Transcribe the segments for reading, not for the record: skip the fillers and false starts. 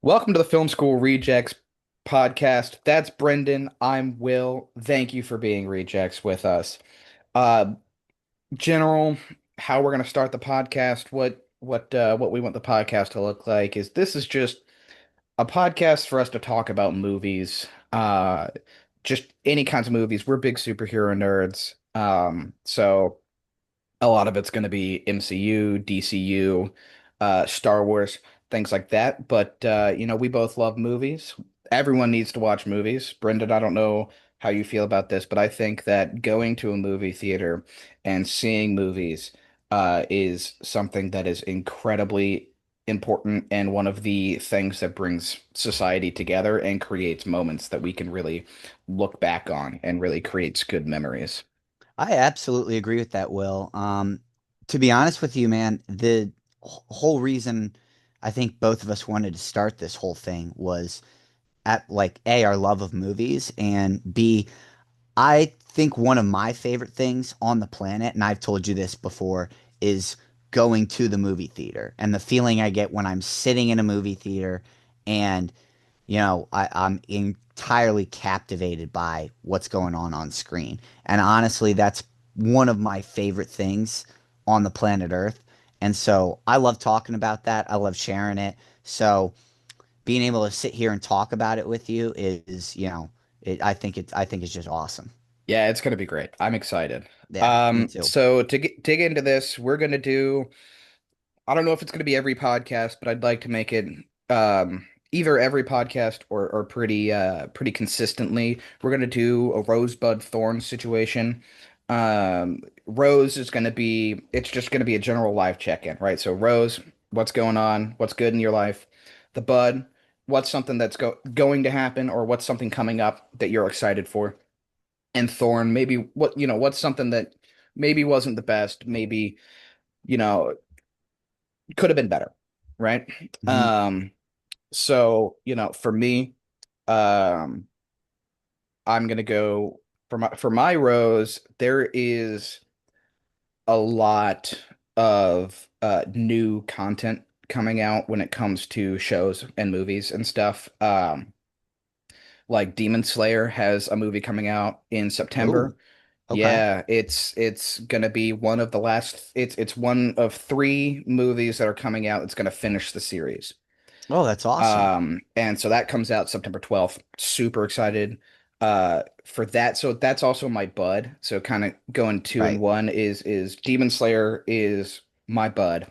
Welcome to the Film School Rejects podcast. That's Brendan. I'm Will. Thank you for being Rejects with us. Uh, General, how we're going to start the podcast, what we want the podcast to look like is this is just a podcast for us to talk about movies. Just any kinds of movies. We're big superhero nerds. So a lot of it's going to be MCU, DCU, Star Wars, things like that. But we both love movies. Everyone needs to watch movies. Brendan, I don't know how you feel about this, but I think that going to a movie theater and seeing movies is something that is incredibly important and one of the things that brings society together and creates moments that we can really look back on and really creates good memories. I absolutely agree with that, Will. To be honest with you, man, the whole reason I think both of us wanted to start this whole thing was at like A, our love of movies, and B, I think one of my favorite things on the planet, and I've told you this before, is going to the movie theater and the feeling I get when I'm sitting in a movie theater and I'm entirely captivated by what's going on screen. And honestly, that's one of my favorite things on the planet Earth. And so I love talking about that. I love sharing it. So being able to sit here and talk about it with you I think it's just awesome. Yeah, it's gonna be great. I'm excited. Yeah, me too. So to dig into this, we're gonna do, I don't know if it's gonna be every podcast, but I'd like to make it either every podcast or pretty consistently. We're gonna do a Rosebud Thorn situation. Rose is gonna be it's just gonna be a general life check-in, right? So Rose, what's going on? What's good in your life? The Bud, what's something that's going to happen or what's something coming up that you're excited for? And Thorn, maybe what's something that maybe wasn't the best, maybe, you know, could have been better, right? Mhm. Um, so, for me, um, I'm gonna go for my Rose, there is a lot of new content coming out when it comes to shows and movies and stuff. Like Demon Slayer has a movie coming out in Oh, September. okay. Yeah, it's gonna be one of the last. It's one of three movies that are coming out. It's gonna finish the series. Oh, that's awesome. And so that comes out September 12th. Super excited for that. So that's also my bud. So kind of going two and Right. one is Demon Slayer is my bud.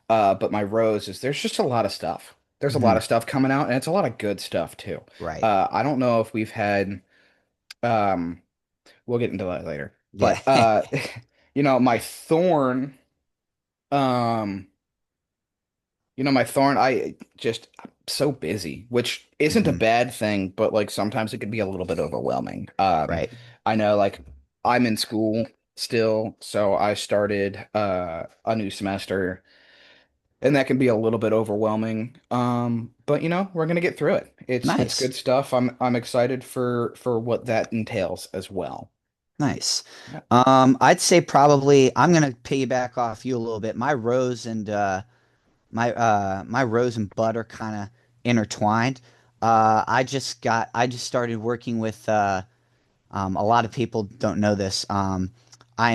But my rose is there's just a lot of stuff. There's a lot Hmm. of stuff coming out, and it's a lot of good stuff too. Right. I don't know if we've had um we'll get into that later. Yeah. But my thorn, um, my thorn, I'm so busy, which isn't a Hmm. bad thing, but like sometimes it could be a little bit overwhelming. Right. I know like I'm in school still, so I started a new semester and that can be a little bit overwhelming. But we're gonna get through it. It's Nice. good stuff. I'm excited for what that entails as well. Nice. Yeah. I'd say probably I'm gonna piggyback off you a little bit. My rose and bud are kind of intertwined. I just started working with a lot of people don't know this. I'm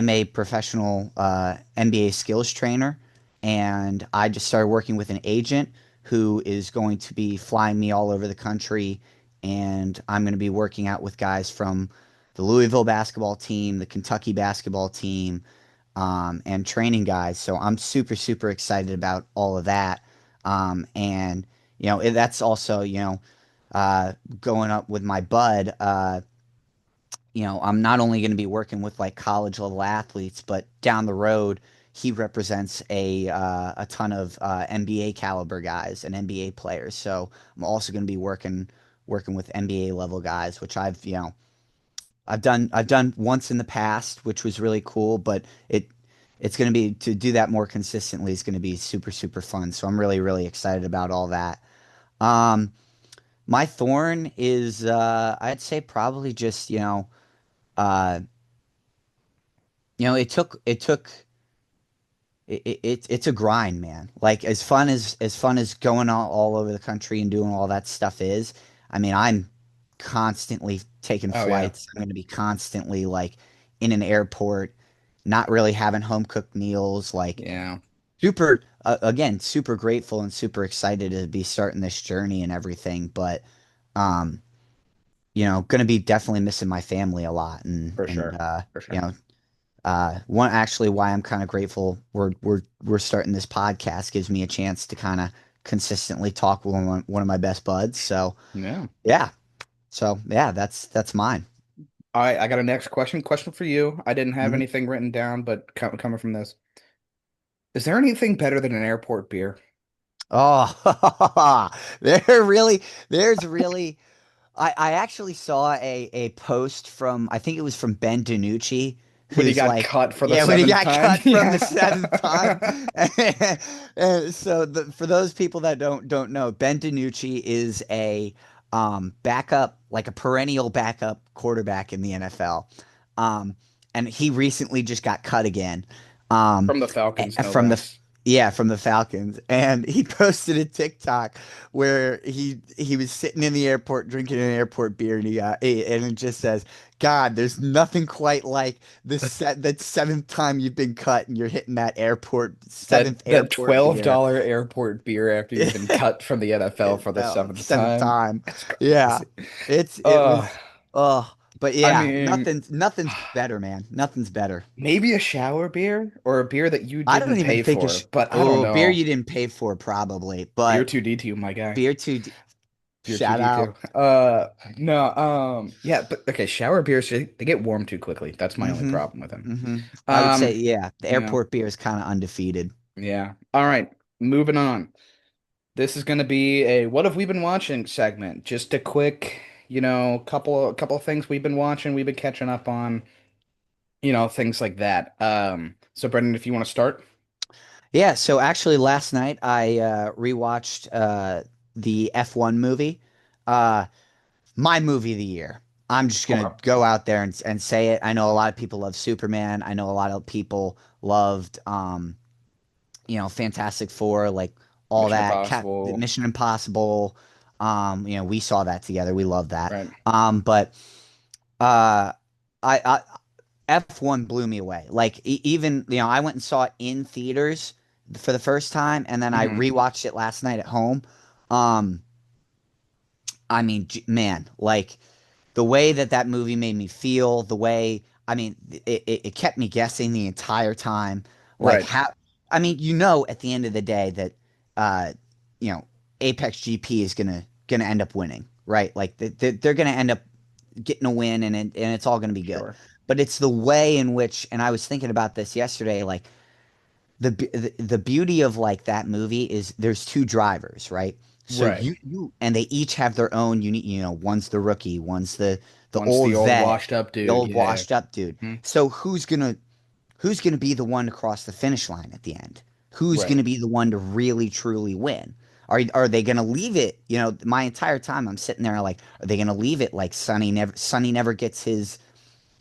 a professional NBA skills trainer, and I just started working with an agent who is going to be flying me all over the country. And I'm going to be working out with guys from the Louisville basketball team, the Kentucky basketball team, and training guys. So I'm super, super excited about all of that. And, that's also, going up with my bud. I'm not only going to be working with like college level athletes, but down the road, he represents a ton of NBA caliber guys and NBA players. So I'm also going to be working with NBA level guys, which I've done once in the past, which was really cool. But it's going to be to do that more consistently is going to be super super fun. So I'm really really excited about all that. Um, my thorn is I'd say probably just uh, it took it's a grind, man. Like as fun as going all over the country and doing all that stuff is. I mean, I'm constantly taking Oh yeah. flights. I'm going to be constantly like in an airport, not really having home cooked meals. Like Yeah, super again, super grateful and super excited to be starting this journey and everything. But um, going to be definitely missing my family a lot, for and sure. For you sure. know one actually why I'm kind of grateful we're starting this podcast gives me a chance to kind of consistently talk with one of my best buds. So Yeah. yeah, that's mine. All right, I got a next question. Question for you. I didn't have Mhm. anything written down, but coming from this, is there anything better than an airport beer? Oh, there really, there's really. I actually saw a post from I think it was from Ben DiNucci, When he who's got like, cut for the yeah, when he seventh got time? cut from the seventh time. Yeah. And so for those people that don't know, Ben DiNucci is a backup, like a perennial backup quarterback in the NFL. Um, and he recently just got cut again. Um, From the Falcons, no from the less. yeah, from the Falcons. And he posted a TikTok where he was sitting in the airport drinking an airport beer and and it just says, God, there's nothing quite like that seventh time you've been cut and you're hitting that That seventh that airport beer. $12 airport beer after you've been cut from the NFL for the No, seventh seventh time. time. It's Yeah. crazy. It Uh, was but I yeah, mean, nothing's better, man. Nothing's better. maybe a shower beer or a beer that you I don't didn't even pay think for, it's but I don't oh, beer know. you didn't pay for probably, Beer but 2D2, my guy. beer too d- Beer shout 2D2. out. No, yeah, but okay, shower beers, they get warm too quickly. That's my only Mm-hmm. problem with them. Mm-hmm. I would say, Um, yeah, the yeah, airport beer is kind of undefeated. yeah. All right, moving on. This is going to be a what have we been watching segment. Just a quick, couple of things we've been watching, we've been catching up on, things like that. So Brendan, if you want to start. Yeah, so actually last night I rewatched the F1 movie. Uh my movie of the year. I'm just gonna Okay. go out there and say it. I know a lot of people love Superman. I know a lot of people loved Fantastic Four, like all Mission that. Impossible. Mission Impossible. We saw that together. We love that. Right. But uh I F1 blew me away. Like even I went and saw it in theaters for the first time, and then I Hmm. rewatched it last night at home. Um, I mean, man, like the way that movie made me feel, the way I mean, it kept me guessing the entire time. Like Right. how, at the end of the day that uh, you know, Apex GP is gonna end up winning, right? Like they're gonna end up getting a win, and it's all gonna be good. Sure. But it's the way in which, and I was thinking about this yesterday, like the beauty of like that movie is there's two drivers, right? So Right. you and they each have their own unique, one's the rookie, one's the Once old the old vet, washed up the dude. old Yeah. washed up dude. Hmm. So who's gonna be the one to cross the finish line at the end? Who's Right. gonna be the one to really truly win? Are they gonna leave it? My entire time I'm sitting there like, are they gonna leave it like Sonny never gets his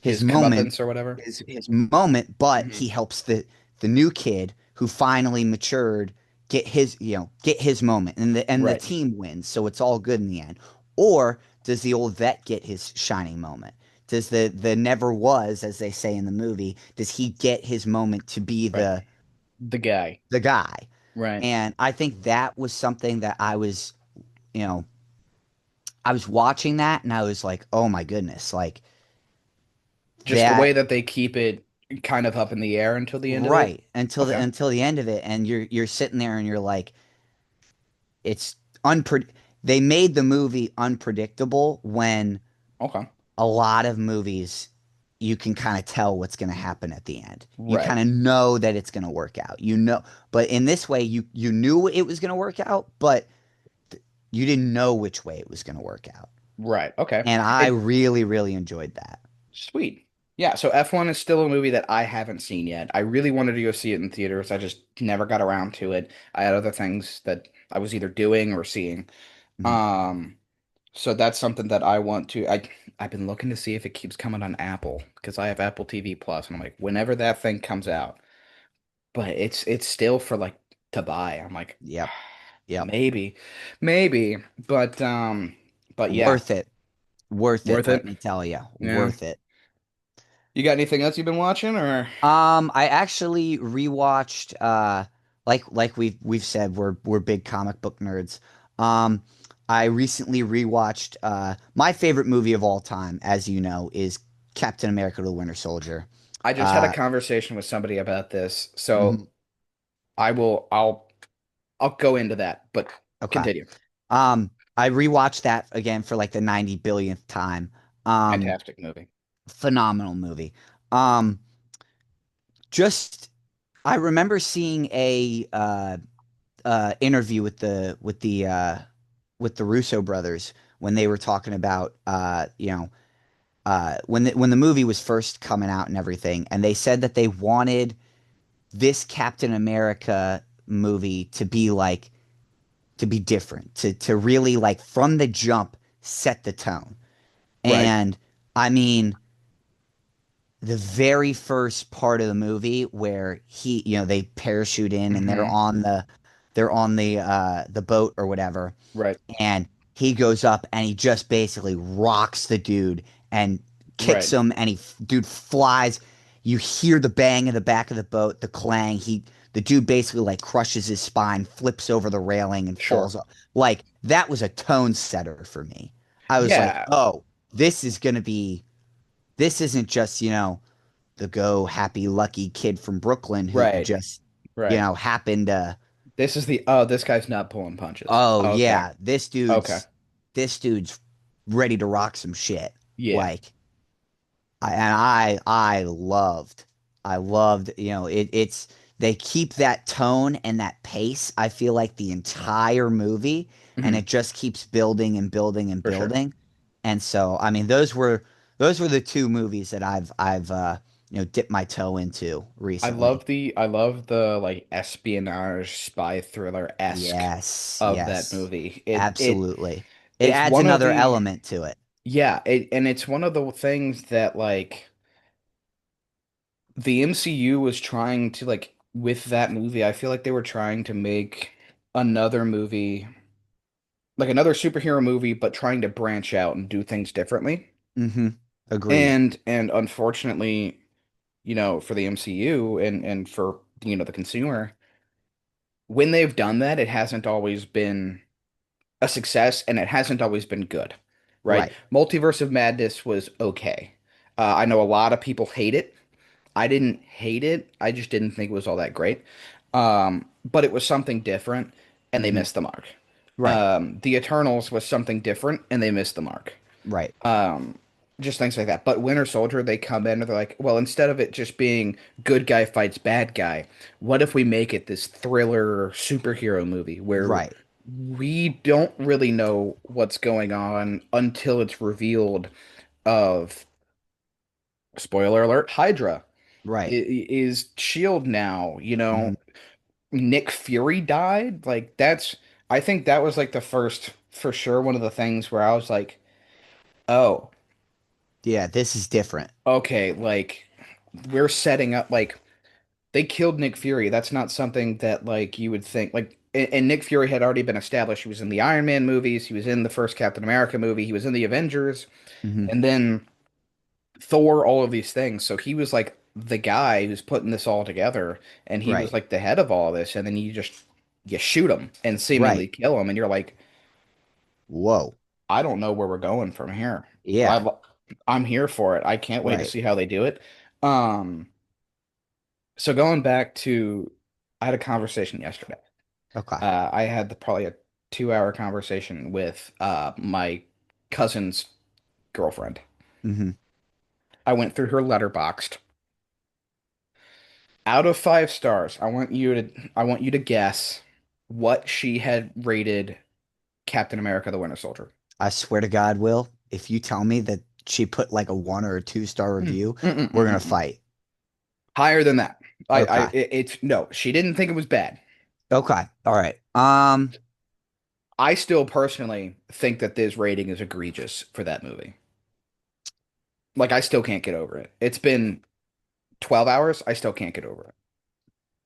His moment, comeuppance or whatever. his moment, but Hmm. he helps the new kid who finally matured get his moment, and the Right. team wins, so it's all good in the end. Or does the old vet get his shining moment? Does the never was, as they say in the movie, does he get his moment to be Right. the The guy. the guy? Right. And I think that was something that you know, I was watching that and I was like, oh my goodness, like Just the that. way that they keep it kind of up in the air until the end of it. Right. Until the Okay. until the end of it, and you're sitting there and you're like, it's unpre they made the movie unpredictable when Okay. a lot of movies you can kind of tell what's going to happen at the end. You Right. kind of know that it's going to work out. But in this way you knew it was going to work out, but you didn't know which way it was going to work out. Right. Okay. And I It really really enjoyed that. sweet. Yeah, so F1 is still a movie that I haven't seen yet. I really wanted to go see it in theaters. I just never got around to it. I had other things that I was either doing or seeing. Mhm. Um, so that's something that I want to I've been looking to see if it keeps coming on Apple because I have Apple TV Plus and I'm like, whenever that thing comes out, but it's still for like to buy. I'm like, Yep. Yep. maybe, maybe, but yeah, Worth it. Worth it, worth let it. me tell you. Yeah. Worth it. You got anything else you've been watching or? I actually rewatched like we've said we're big comic book nerds. Um I recently rewatched my favorite movie of all time, as you know, is Captain America the Winter Soldier. I just had a Uh conversation with somebody about this, so mhm, I'll go into that, but okay. continue. I rewatched that again for like the 90 billionth time. Um Fantastic movie. Phenomenal movie. Um just I remember seeing a interview with the Russo brothers when they were talking about when the movie was first coming out and everything, and they said that they wanted this Captain America movie to be different, to really like from the jump set the tone. Right. And I mean, the very first part of the movie where they parachute in and Hmm. they're on the boat or whatever, Right. and he goes up and he just basically rocks the dude and kicks Right. him, and dude flies. You hear the bang in the back of the boat, the clang. The dude basically like crushes his spine, flips over the railing, and Sure. falls off. Like that was a tone setter for me. I was like, Yeah. oh, this is gonna be. This isn't just the go happy lucky kid from Brooklyn who Right. just Right. happened to. This is the oh, this guy's not pulling punches. Oh Okay. yeah, Okay. this dude's ready to rock some shit. Yeah. Like I loved, it's they keep that tone and that pace. I feel like the entire movie, and Hmm. it just keeps building and building and For sure. building. And so, I mean, those were the two movies that I've dipped my toe into recently. I love the like espionage spy thriller-esque Yes, of that yes, movie. absolutely. It It's adds one of another the element to it. yeah, and it's one of the things that like the MCU was trying to like with that movie, I feel like they were trying to make another movie, like another superhero movie, but trying to branch out and do things differently. Hmm. Agreed. And unfortunately, for the MCU and for the consumer, when they've done that, it hasn't always been a success and it hasn't always been good, right? Right. Multiverse of Madness was okay. I know a lot of people hate it. I didn't hate it. I just didn't think it was all that great. But it was something different, and they Hmm. missed the mark. Right. The Eternals was something different, and they missed the mark. Right. Um, just things like that. But Winter Soldier, they come in and they're like, well, instead of it just being good guy fights bad guy, what if we make it this thriller superhero movie where Right. we don't really know what's going on until it's revealed of, spoiler alert, Hydra Right. is Shield now, Hmm. Nick Fury died. Like I think that was like the first, for sure, one of the things where I was like, oh, Yeah, this is different. okay, like we're setting up like they killed Nick Fury. That's not something that like you would think like and Nick Fury had already been established. He was in the Iron Man movies, he was in the first Captain America movie, he was in the Avengers, Hmm. and then Thor, all of these things. So he was like the guy who's putting this all together, and he was Right. like the head of all this, and then you shoot him and seemingly Right. kill him, and you're like, Whoa. I don't know where we're going from here. Yeah. I, I'm here for it. I can't wait to Right. see how they do it. Um, so going back to, I had a conversation yesterday. Okay. I had probably a 2 hour conversation with my cousin's girlfriend. Hmm. I went through her letterboxed. Out of 5 stars, I want you to guess what she had rated Captain America the Winter Soldier. I swear to God, Will, if you tell me that she put like a 1 or a 2 star Mm, review, mm, mm, we're mm, gonna mm, mm. fight. Higher than that. Okay. It's no, she didn't think it was bad. Okay. All right. I still personally think that this rating is egregious for that movie. Like I still can't get over it. It's been 12 hours. I still can't get over it.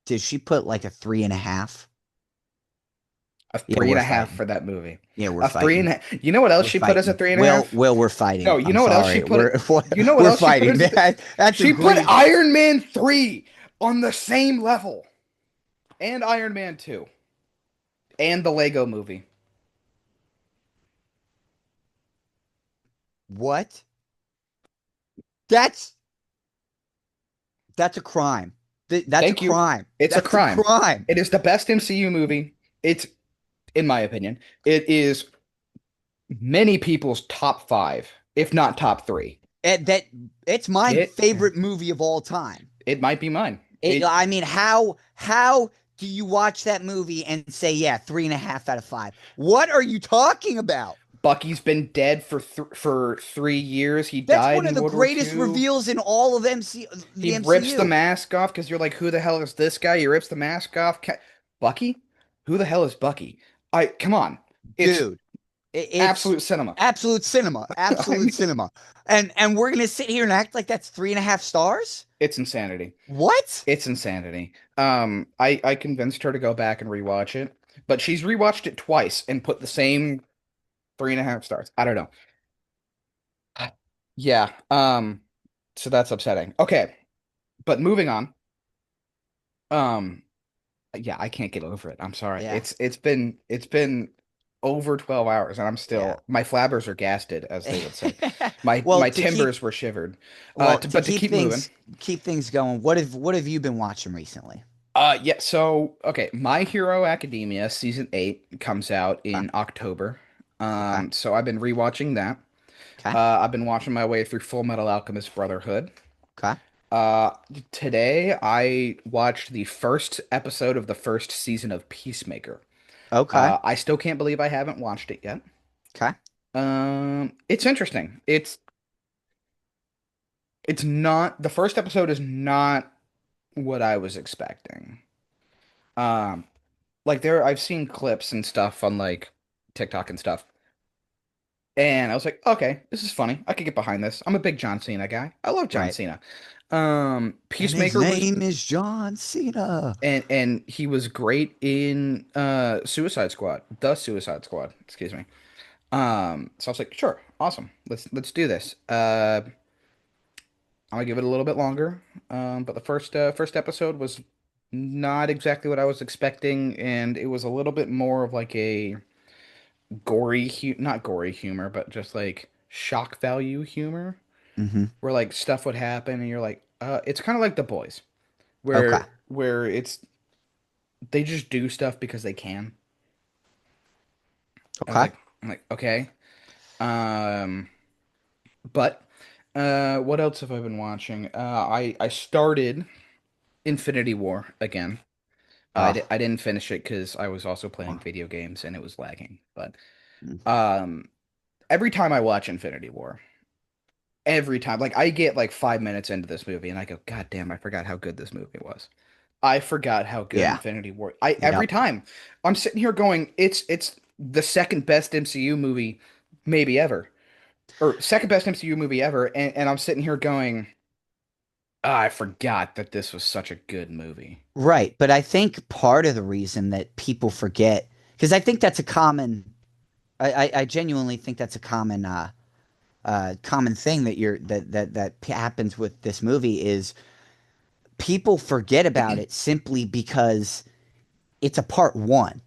did she put like a 3.5? A Yeah, three we're and a half fighting. for that movie. Yeah, we're A three and fighting. a, you know what else We're she put as a fighting. three and a Will, half? Will, we're No, fighting. you I'm know what else she sorry. put it. We're You know what we're else she put fighting. as a, That's she put egregious. Iron Man 3 on the same level, and Iron Man 2, and the Lego movie. What? That's that's a crime. That's a Thank you. crime. It's a That's a crime. crime. It is the best MCU movie. It's, in my opinion, it is many people's top five, if not top three. That it's my It favorite movie of all time. it might be mine. I mean, how do you watch that movie and say, yeah, 3.5 out of 5? What are you talking about? Bucky's been dead for 3 years. He That's died one of in the World War greatest II. reveals in all of He the rips the MCU. mask off because you're like, who the hell is this guy? He rips the mask off. Bucky? Who the hell is Bucky? Come on. It's Dude, it's absolute cinema. absolute cinema, I absolute mean, cinema. And we're gonna sit here and act like that's 3.5 stars? it's insanity. What? It's insanity. I convinced her to go back and rewatch it, but she's rewatched it twice and put the same 3.5 stars. I don't know. Yeah. So that's upsetting. Okay, but moving on. Um, yeah, I can't get over it. I'm sorry. Yeah. It's been over 12 hours and I'm Yeah. still, my flabbers are gasted, as they would say. My Well, my timbers were shivered. to But to keep moving. keep things going, what have you been watching recently? Yeah, so okay, My Hero Academia season 8 comes out Okay. in October. Okay. So I've been rewatching that. Okay. I've been watching my way through Full Metal Alchemist Brotherhood. Okay. Uh, Today I watched the first episode of the first season of Peacemaker. Okay. I still can't believe I haven't watched it yet. Okay. It's interesting. It's not, the first episode is not what I was expecting. Um, like I've seen clips and stuff on like TikTok and stuff, and I was like, okay, this is funny. I could get behind this. I'm a big John Cena guy. I love John Right. Cena. And his Peacemaker was, name is John Cena. and he was great in Suicide Squad, the Suicide Squad, excuse me. So I was like, sure, awesome. Let's do this. I'm gonna give it a little bit longer. But the first episode was not exactly what I was expecting, and it was a little bit more of like a not gory humor, but just like shock value humor, Hmm. where like stuff would happen, and you're like, it's kind of like The Boys, Okay. where it's they just do stuff because they can. I was Okay. like, I'm like, okay. Um, but what else have I been watching? I started Infinity War again. Oh. I didn't finish it because I was also playing video games and it was lagging. But Mm. um, every time I watch Infinity War, every time, like I get like 5 minutes into this movie and I go, God damn, I forgot how good this movie was. I forgot how good Yeah. Infinity War. I Every Yep. time I'm sitting here going, it's the second best MCU movie maybe ever, or second best MCU movie ever, and I'm sitting here going, "Ah, I forgot that this was such a good movie." Right. But I think part of the reason that people forget, because I think that's a common, I genuinely think that's a common thing that happens with this movie is people forget about it simply because it's a part one.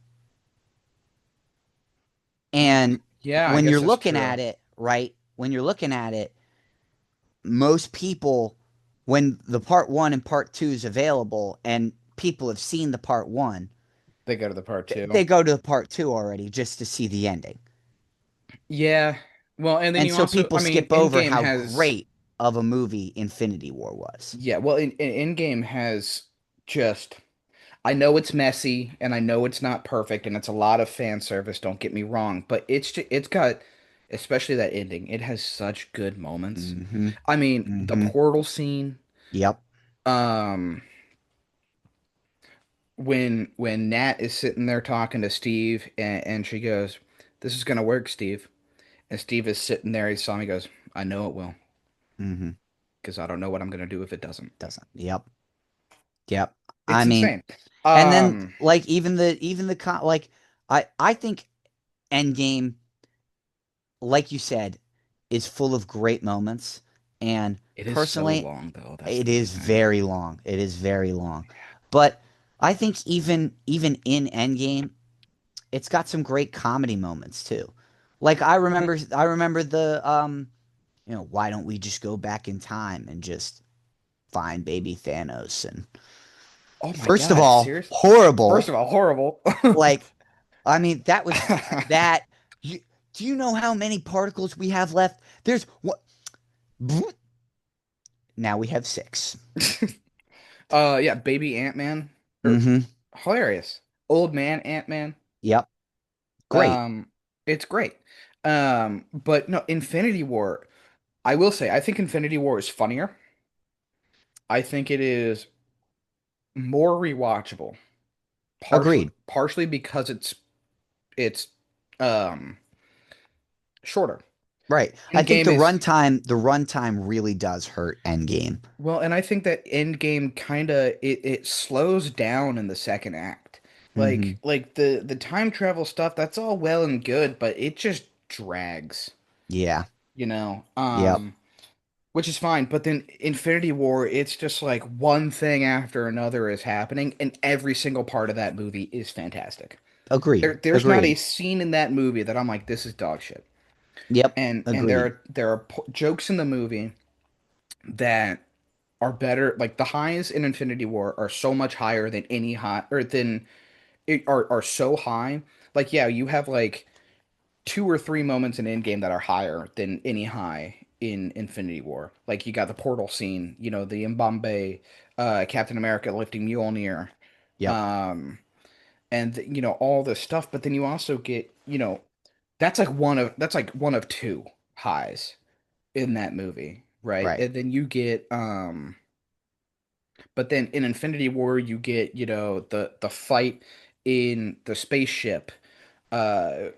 And Yeah, I when you're guess that's looking true. at it, right, when you're looking at it, most people, when the part one and part two is available and people have seen the part one, They go to the part two. they go to the part two already just to see the ending. Yeah. Well, and then And you so also, people I mean, skip over Endgame how has, great of a movie Infinity War was. yeah, well, Endgame has just, I know it's messy and I know it's not perfect and it's a lot of fan service, don't get me wrong, but it's got, especially that ending, it has such good moments. Mm-hmm. I mean, the Mm-hmm. portal scene, Yep. um, when Nat is sitting there talking to Steve and she goes, "This is gonna work, Steve." And Steve is sitting there, he saw me, goes, "I know it will, Mm-hmm. because I don't know what I'm gonna do if it doesn't." Doesn't. Yep. Yep. I It's mean, insane. and then Um, like like I think Endgame, like you said, is full of great moments. And it is so personally, long though. That's it the only is thing. very long. It is very long. But I think even in Endgame, it's got some great comedy moments too. Like I remember the why don't we just go back in time and just find baby Thanos? And Oh my first of God, all, serious? First horrible. of all, horrible. Like, I mean, that was that. You, do you know how many particles we have left? There's what? Now we have six. Yeah, baby Ant-Man. Or Mm-hmm. hilarious. Old man Ant-Man. Yep. Great. Um, it's great. But no, Infinity War, I will say, I think Infinity War is funnier. I think it is more rewatchable. Agreed. Partially because it's um shorter. Right. I think Endgame is the runtime really does hurt Endgame. well, and I think that Endgame kind of it slows down in the second act. Mm-hmm. Like the time travel stuff, that's all well and good, but it just drags, Yeah. you know. Yep. Which is fine, but then Infinity War, it's just like one thing after another is happening, and every single part of that movie is fantastic. Agreed. There's not a Agreed. scene in that movie that I'm like, this is dog shit. Yep. And Agreed. there are jokes in the movie that are better. Like the highs in Infinity War are so much higher than any high or than it are so high. Like yeah, you have like two or three moments in Endgame that are higher than any high in Infinity War. Like you got the portal scene, you know, the Mbappe, Captain America lifting Mjolnir, Yep. um, and you know all this stuff. But then you also get, you know, that's like one of two highs in that movie, right? Right. And then you get but then in Infinity War you get, you know, the fight in the spaceship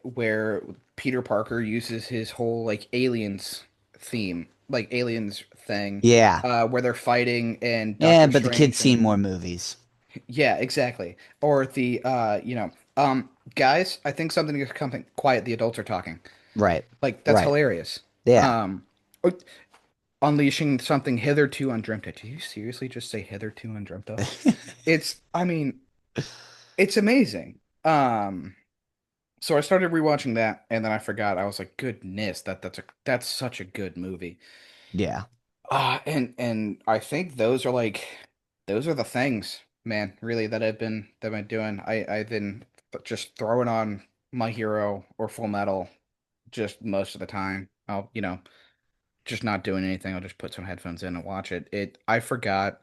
where Peter Parker uses his whole like aliens theme, like aliens thing, Yeah. where they're fighting and Yeah, Doctor but the kid's Strange seen and more movies. yeah, exactly. Or the you know, guys, I think something is coming. Quiet, the adults are talking. Right. Like that's Right. hilarious. Yeah. Um, oh, unleashing something hitherto undreamt of. Did you seriously just say hitherto undreamt of? I mean, it's amazing. So I started rewatching that, and then I forgot. I was like, goodness, that's such a good movie. Yeah. And I think those are the things, man, really that I've been doing. I've been just throwing on My Hero or Full Metal just most of the time. I'll, you know, just not doing anything. I'll just put some headphones in and watch it. I forgot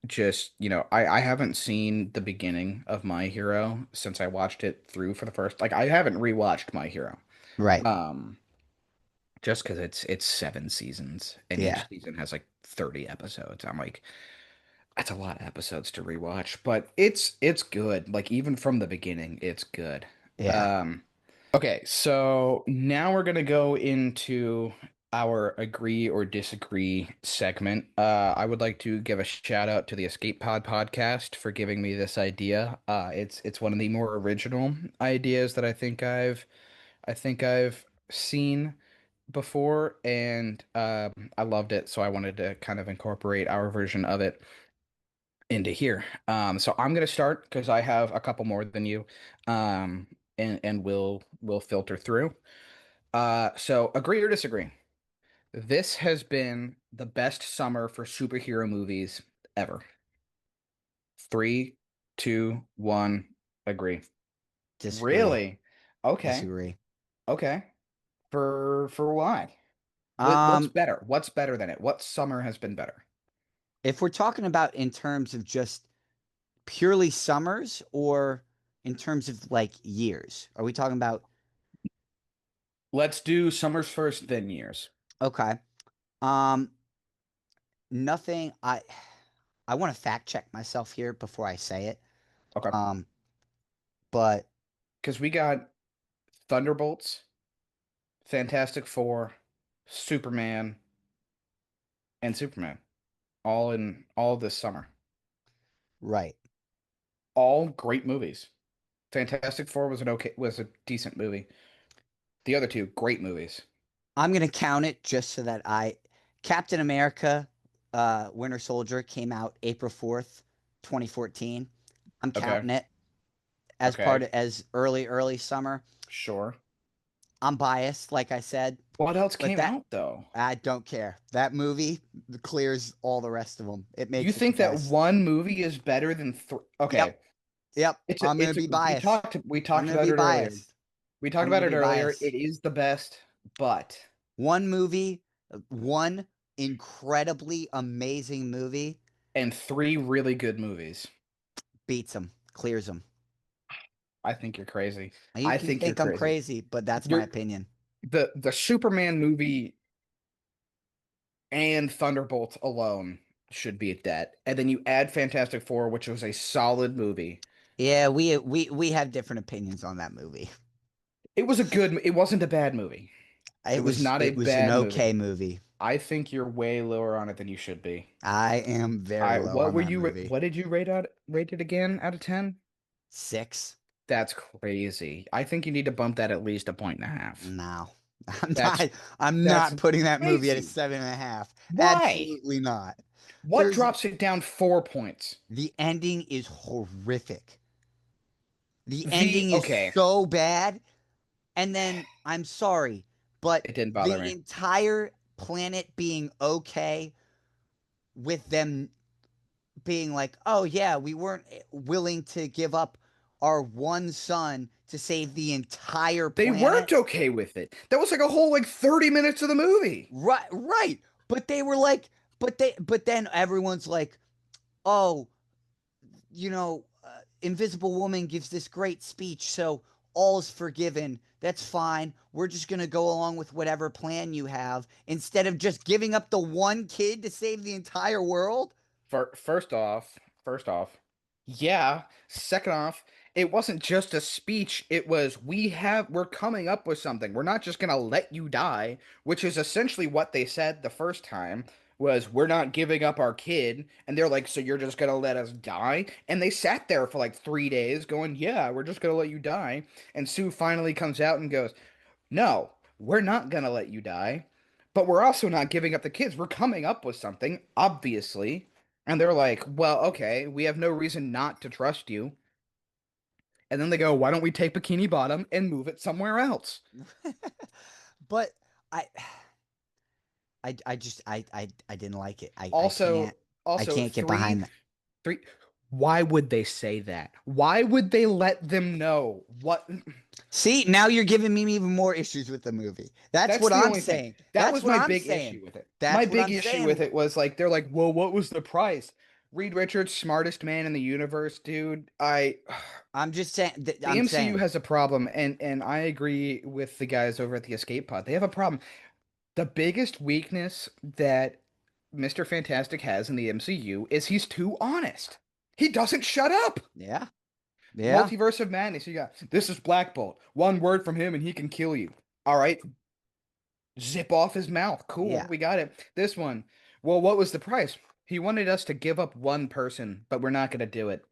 just, you know, I haven't seen the beginning of My Hero since I watched it through for the first, like I haven't rewatched My Hero. Right. Um, just because it's seven seasons and Yeah. each season has like 30 episodes. I'm like, that's a lot of episodes to rewatch, but it's good. Like even from the beginning, it's good. Yeah. Um, okay, so now we're gonna go into our agree or disagree segment. I would like to give a shout out to the Escape Pod podcast for giving me this idea. It's one of the more original ideas that I think I've seen before, and I loved it, so I wanted to kind of incorporate our version of it into here. So I'm gonna start because I have a couple more than you, and we'll filter through. So agree or disagree? This has been the best summer for superhero movies ever. Three, two, one, agree. Disagree. Really? Okay. Disagree. Okay. For why? What's Um, better? What's better than it? What summer has been better? if we're talking about in terms of just purely summers or in terms of like years, are we talking about Let's do summers first, then years. okay. Um, nothing I want to fact check myself here before I say it. Okay. Um, but Because we got Thunderbolts, Fantastic Four, Superman, and Superman all in all this summer. Right. All great movies. Fantastic Four was a decent movie. The other two, great movies. I'm gonna count it just so that Captain America, Winter Soldier came out April 4th, 2014. I'm Okay. counting it as part Okay. of as early summer. Sure. I'm biased, like I said, What else but came that out though? I don't care. That movie clears all the rest of them. It You makes it the think that best. one movie is better than three? Yep, Okay. yep. I'm gonna It's a be biased. we I'm talked gonna about be it earlier. biased. We talked I'm gonna about it be earlier. It biased. is the best, but One movie, one incredibly amazing movie and three really good movies. beats them, clears them. I think you're crazy. You I can think you're think I'm crazy. crazy, but that's my You're opinion. the Superman movie and Thunderbolt alone should be at that. And then you add Fantastic Four, which was a solid movie. Yeah, we have different opinions on that movie. It wasn't a bad movie. It was not a It was an bad movie. okay movie. I think you're way lower on it than you should be. I am very low on that movie. What did you rate it again out of 10? 6? That's crazy. I think you need to bump that at least a point and a half. No. I'm That's not I'm that's not putting that movie at a crazy. 7.5. Why? Absolutely not. What There's drops it down 4 points? the ending is horrific. The The ending is okay, so bad. And then I'm sorry, but it didn't bother the me. entire planet being okay with them being like, oh, yeah, we weren't willing to give up our one son to save the entire They planet. weren't okay with it. That was like a whole like 30 minutes of the movie. Right, right. But they were like, but then everyone's like, oh, Invisible Woman gives this great speech, so all's forgiven. That's fine. We're just going to go along with whatever plan you have instead of just giving up the one kid to save the entire world. First off, yeah. Second off, it wasn't just a speech. It was we're coming up with something. We're not just gonna let you die, which is essentially what they said the first time was we're not giving up our kid. And they're like, so you're just gonna let us die? And they sat there for like 3 days going, yeah, we're just gonna let you die. And Sue finally comes out and goes, no, we're not gonna let you die, but we're also not giving up the kids. We're coming up with something, obviously. And they're like, well, okay, we have no reason not to trust you. And then they go, why don't we take Bikini Bottom and move it somewhere else? But I I just I didn't like it. Also, I also can't get behind that. three, why would they say that? Why would they let them know what? See, now you're giving me even more issues with the movie. That's That's what the I'm only thing. saying. That That's was what my I'm big saying. issue with it. My That's what big I'm issue with saying. it was like they're like, "Well, what was the price?" Reed Richards, smartest man in the universe, dude. I'm just saying The I'm MCU saying. has a problem, and I agree with the guys over at the Escape Pod. They have a problem. The biggest weakness that Mr. Fantastic has in the MCU is he's too honest. He doesn't shut up. Yeah. Yeah. Multiverse of Madness. You got this is Black Bolt. One word from him and he can kill you. All right, zip off his mouth. Cool, Yeah. we got it. This one. Well, what was the price? He wanted us to give up one person, but we're not going to do it.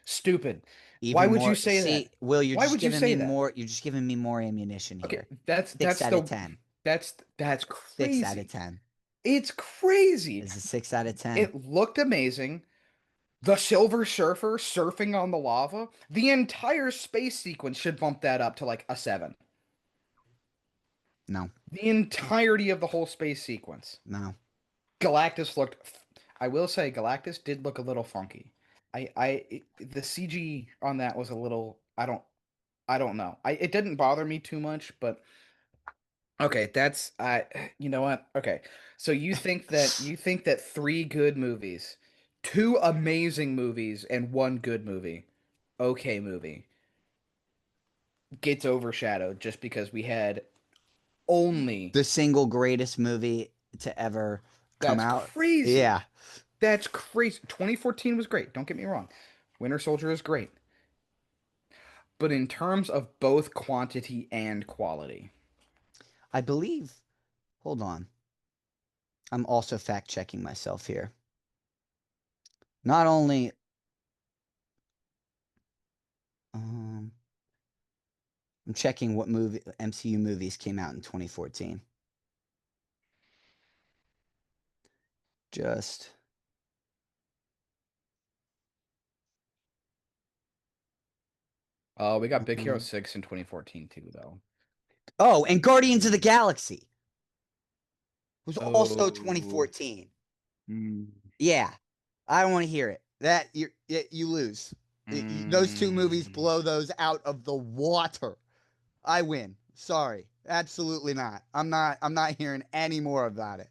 Stupid. Why Even would you more. say See, that? Will, Why would you say that? you're just giving me more ammunition Okay, here. Six that's out of the 10. that's 6 out of crazy. 10. It's crazy. It's a 6 out of 10. It looked amazing. The Silver Surfer surfing on the lava. The entire space sequence should bump that up to like a 7. No. The entirety of the whole space sequence. No. Galactus looked. I will say Galactus did look a little funky. The CG on that was a little. I don't know. It didn't bother me too much, but okay, that's you know what? Okay. So you think that three good movies, two amazing movies and one good movie, okay movie, gets overshadowed just because we had only The single greatest movie to ever come that's out. crazy. Yeah. That's crazy. 2014 was great. Don't get me wrong. Winter Soldier is great. But in terms of both quantity and quality, I believe. Hold on. I'm also fact checking myself here. Not only, um, I'm checking what movie MCU movies came out in 2014. Just, We got Big Hero um, 6 in 2014 too, though. oh, and Guardians of the Galaxy was also Oh, 2014. mm, Yeah, I don't want to hear it. That you lose. Those two movies mm. blow those out of the water. I win. Sorry, absolutely not. I'm not hearing any more about it.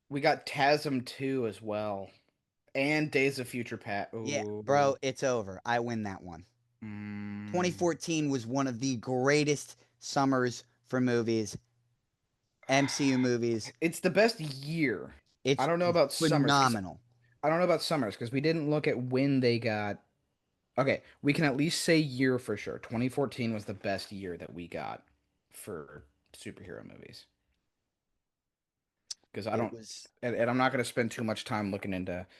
We got TASM 2 as well, and Days of Future Past. Yeah, Oh, bro, it's over. I win that one. mm. 2014 was one of the greatest summers for movies, MCU movies. It's the best year. I It's don't know about summers because phenomenal. we didn't look at when they got. Okay, we can at least say year for sure. 2014 was the best year that we got for superhero movies. Because I It don't, was, and I'm not going to spend too much time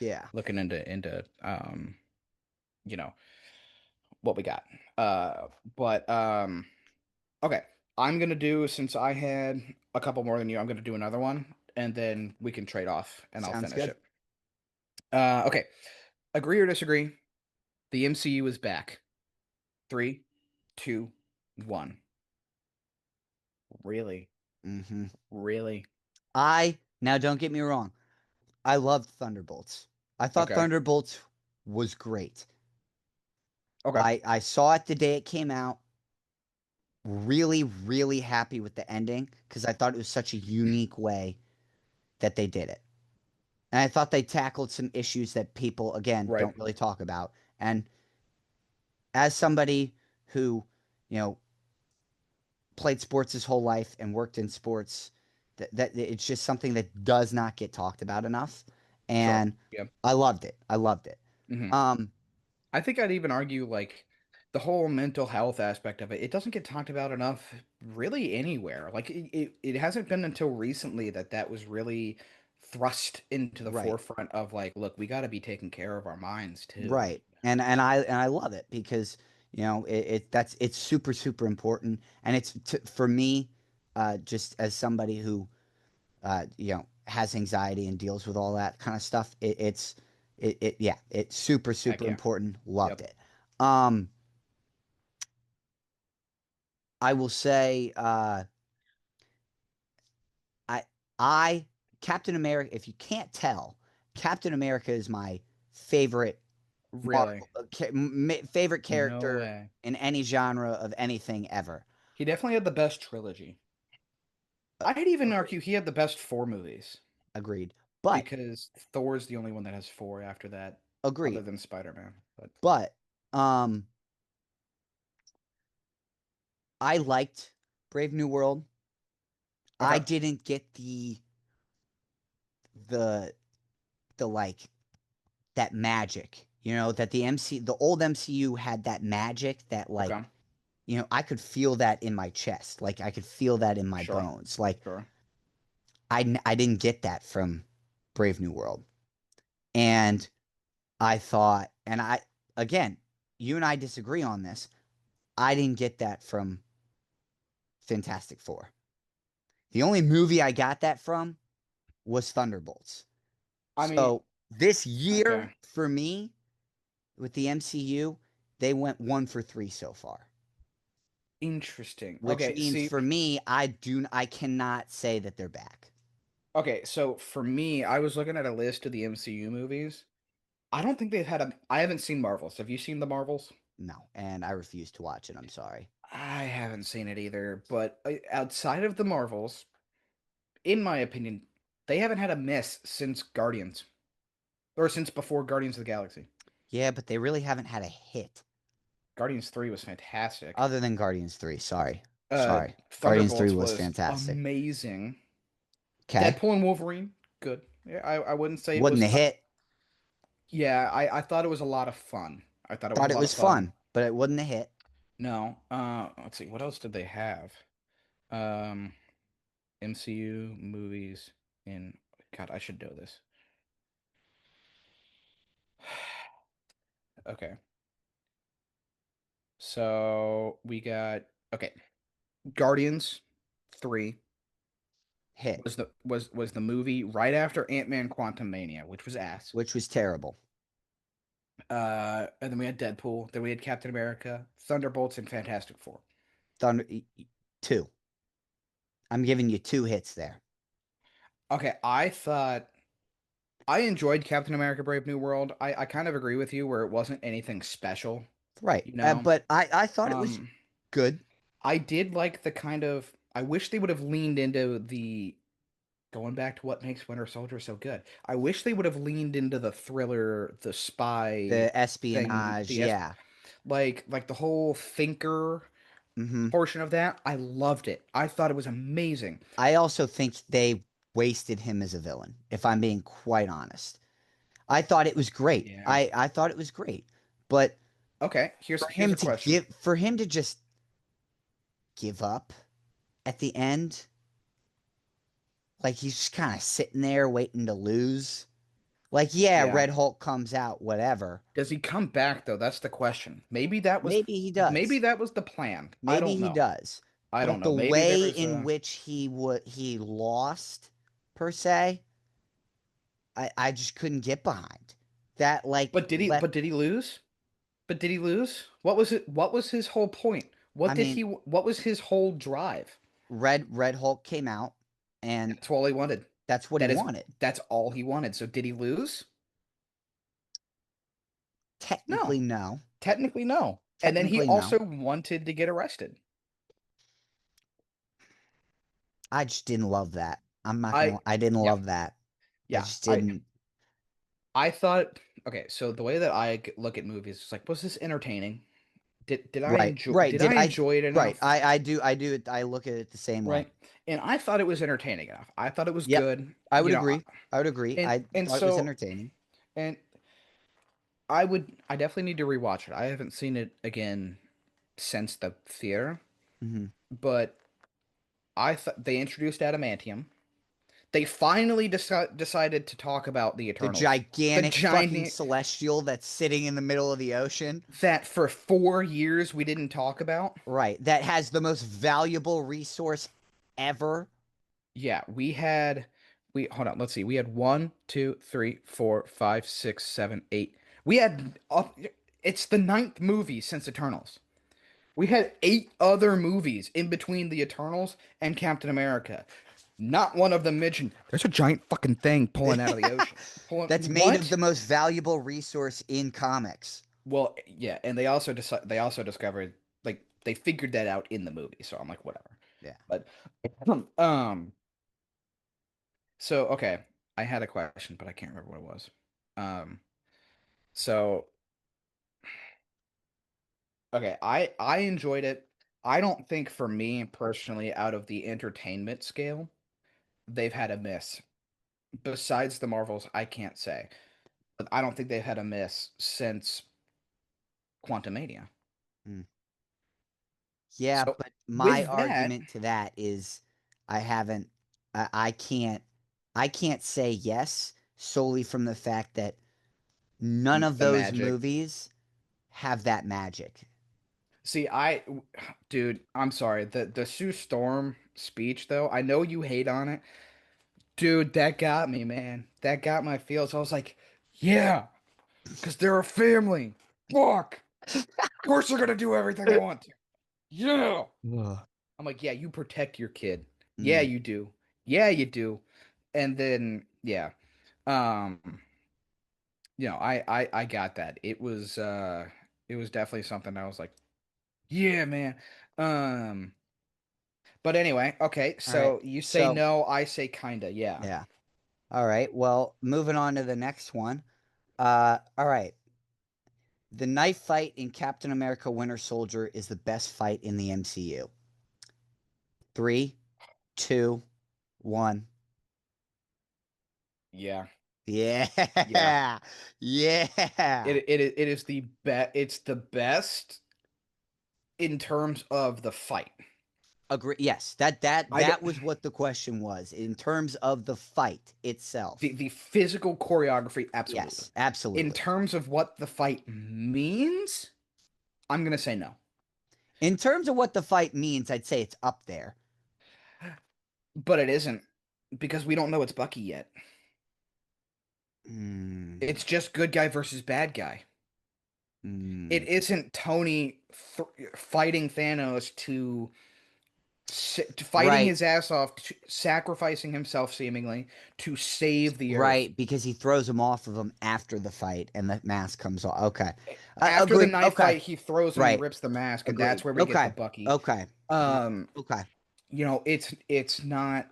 yeah, looking into you know what we got. But okay, I'm gonna do since I had a couple more than you, I'm gonna do another one, and then we can trade off, and I'll sounds finish good. it. Okay, agree or disagree? The MCU is back. Three, two, one. Really, hmm really. I now don't get me wrong. I loved Thunderbolts. I thought Okay, Thunderbolts was great. okay, I saw it the day it came out. Really, really happy with the ending because I thought it was such a unique way that they did it. And I thought they tackled some issues that people, again, right. don't really talk about. And as somebody who, you know, played sports his whole life and worked in sports, that it's just something that does not get talked about enough. Sure. And Yeah. I loved it. I loved it. hmm Um, I think I'd even argue like the whole mental health aspect of it, it doesn't get talked about enough really anywhere. Like it hasn't been until recently that that was really thrust into the right, forefront of like, look, we got to be taking care of our minds too. right. And I love it because, it's super, super important. And for me, just as somebody who has anxiety and deals with all that kind of stuff. Yeah, it's super, Heck super yeah. important. Loved Yep. it. Um, I will say, I, I, Captain America, if you can't tell, Captain America is my favorite Really. Marvel, favorite No character way. in any genre of anything ever. He definitely had the best trilogy. I'd even Agreed. argue he had the best four movies Agreed. But, because Thor's the only one that has four after that, other agreed. than Spider-Man. But But, um, I liked Brave New World. I okay, didn't get the like that magic, that the old MCU had that magic that like, okay, I could feel that in my chest. Like I could feel that in my sure, bones. Like sure. I didn't get that from Brave New World. And I thought, and again, you and I disagree on this. I didn't get that from Fantastic Four. The only movie I got that from was Thunderbolts. I mean, So this year okay. for me with the MCU, they went 1 for 3 so far, Interesting. which Okay, means see, for me, I cannot say that they're back. okay, so for me, I was looking at a list of the MCU movies. I don't think they've had a. I haven't seen Marvels. Have you seen the Marvels? No, and I refuse to watch it. I'm sorry. I haven't seen it either, but outside of the Marvels, in my opinion, they haven't had a miss since Guardians, or since before Guardians of the Galaxy. Yeah, but they really haven't had a hit Guardians 3 was fantastic. other than Guardians 3. Sorry. Sorry. Guardians 3 Thunderbolts was was fantastic. amazing. Okay. Deadpool and Wolverine, good. Yeah, I wouldn't say it Wasn't was a hit. yeah, I thought it was a lot of fun. I thought it was a Thought it lot of was fun. fun, but it wasn't a hit. No, let's see, what else did they have? Um, MCU movies in God, I should know this. Okay. So we got okay. Guardians 3 Hit, was the movie right after Ant-Man Quantumania, which was ass. which was terrible. And then we had Deadpool, then we had Captain America, Thunderbolts, and Fantastic Four. Thunder two. I'm giving you two hits there. Okay, I thought I enjoyed Captain America Brave New World. I kind of agree with you where it wasn't anything special, Right. you know. But I thought it was Um, good. I did like the kind of I wish they would have leaned into the going back to what makes Winter Soldier so good. I wish they would have leaned into the thriller, the spy The thing, espionage, yeah. like the whole thinker Hmm. portion of that. I loved it. I thought it was amazing. I also think they wasted him as a villain, if I'm being quite honest. I thought it was great. Yeah. I thought it was great. But Okay, here's a question. for him to just give up at the end, like he's just kind of sitting there waiting to lose. Like, yeah, Yeah. Red Hulk comes out, whatever. Does he come back though? That's the question. Maybe he Maybe does. that was the plan. I Maybe don't he know. does. I don't But know. the Maybe way there's in a which he lost, per se, I just couldn't get behind. That like let but did he lose? But did he lose? What was it? What was his whole point? I mean, What was his whole drive? Red Hulk came out, and That's all he wanted. that's what he That is wanted. that's all he wanted. So did he lose? Technically, No. no. Technically no. And then he Technically, no. also wanted to get arrested. I just didn't love that. I'm not gonna. I I didn't yeah. love that. I Yeah. just didn't. I thought okay, so the way that look at movies is like, was this entertaining? Right, right. Did I Did I? enjoy it Right. enough? I do. I do. I look at it the same way. Right. And I thought it was entertaining enough. I thought it was Yep. good, I would you know, agree. I would agree. I and thought it was so entertaining. and I definitely need to rewatch it. I haven't seen it again since the theater, Hmm. but I thought they introduced adamantium. They finally decided to talk about the The Eternals. The gigantic fucking giant celestial that's sitting in the middle of the ocean. that for 4 years we didn't talk about. Right. That has the most valuable resource ever. Yeah, we hold on, let's see. We had one, two, three, four, five, six, seven, eight. We had it's the ninth movie since Eternals. We had eight other movies in between the Eternals and Captain America. Not one of them mentioned there's a giant fucking thing pulling out of the ocean. Pulling That's made of what? the most valuable resource in comics. Well, yeah, and they also discovered like they figured that out in the movie. So I'm like, whatever. Yeah. But um, so okay, I had a question, but I can't remember what it was. Um, so okay, I enjoyed it. I don't think for me personally, out of the entertainment scale, they've had a miss. Besides the Marvels, I can't say. But I don't think they've had a miss since Quantumania. Mm. Yeah, So but my with that, argument to that is I haven't I can't say yes solely from the fact that none of the those magic. movies have that magic. See, dude, I'm sorry. The Sue Storm speech though, I know you hate on it. Dude, that got me, man. That got my feels. I was like, yeah, because they're a family. Fuck. Of course they're gonna do everything they want to. Yeah. Ugh. I'm like, yeah, you protect your kid. Yeah, Mm. you do. Yeah, you do. And then, yeah. Um, I got that. It was definitely something I was like, yeah, man. Um, but anyway, okay, All right. so you say So, no, I say kinda, yeah. yeah. All right. Well, moving on to the next one. All right. The knife fight in Captain America Winter Soldier is the best fight in the MCU. Three, two, one. Yeah. Yeah. Yeah. Yeah. It is it's the best in terms of the fight. Agree. Yes, that that I don't, that was what the question was in terms of the fight the itself. the physical choreography, absolutely. Yes, In absolutely. terms of what the fight means, I'm gonna say no. In terms of what the fight means, I'd say it's up there. But it isn't because we don't know it's Bucky yet. Mm, It's just good guy versus bad guy. It mm. isn't Tony fighting Thanos to fighting Right, his ass off, sacrificing himself seemingly to save the Earth. right, because he throws him off of him after the fight, and the mask comes off. Okay, After the agreed. knife Okay, fight, he throws him and right, rips the mask, and that's agreed. where we get the Okay, Bucky. okay, Um, okay. it's not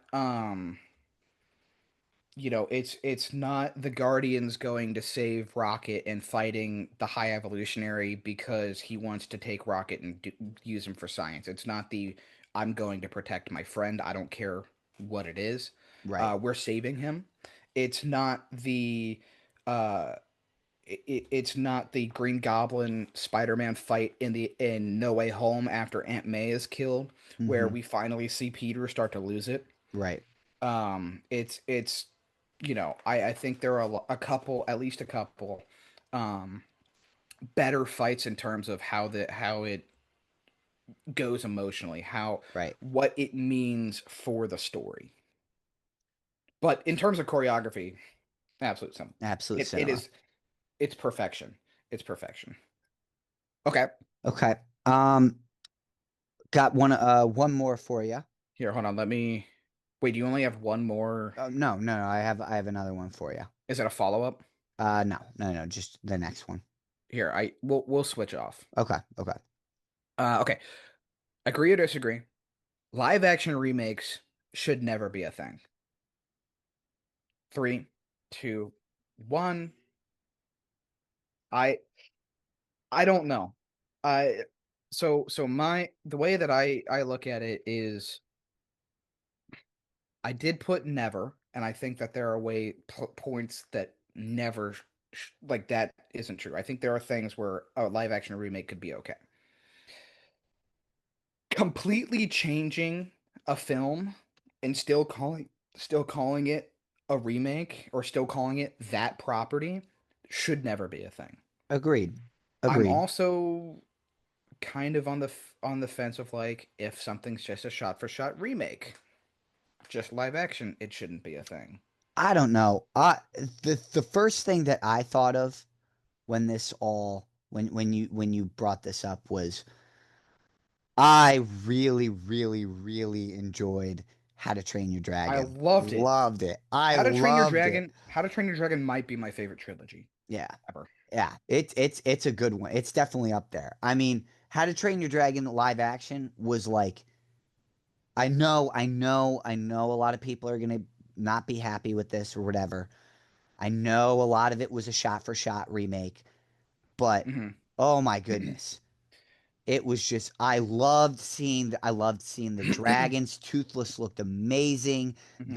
it's not the Guardians going to save Rocket and fighting the High Evolutionary because he wants to take Rocket and use him for science. It's not the I'm going to protect my friend. I don't care what it is. Right, We're saving him. It's not the uh it's not the Green Goblin Spider-Man fight in No Way Home after Aunt May is killed, where hmm, we finally see Peter start to lose it. right. It's I think there are a couple, at least a couple, um, better fights in terms of how it goes emotionally, how Right. what it means for the story. But in terms of choreography, absolute some Absolute it cinema. is it's perfection. It's perfection. Okay, Okay. Got one more for you. here, hold on. Let me wait. Do you only have one more? No, no, no. I have another one for you. Is it a follow-up? No, no, no. Just the next one. Here, I we'll switch off. Okay, okay. Okay. Agree or disagree? Live action remakes should never be a thing. Three, two, one. I I don't know. I so my the way that I look at it is I did put never, and I think that there are points that never like that isn't true. I think there are things where a live action remake could be okay. Completely changing a film and still calling it a remake or still calling it that property should never be a thing. Agreed. I'm Agreed. also kind of on the fence of like if something's just a shot for shot remake, just live action, it shouldn't be a thing. I don't know. The first thing that I thought of when this all when you brought this up was I really, really, really enjoyed How to Train Your I Dragon. loved it. Loved it. I loved it. How to Train Your Dragon might be my favorite trilogy Yeah. ever. Yeah. It's a good one. It's definitely up there. I mean, How to Train Your Dragon live action was like I know a lot of people are gonna not be happy with this or whatever. I know a lot of it was a shot for shot remake, but Hmm. oh my goodness. It was just I loved seeing the dragons. Toothless looked amazing. Hmm.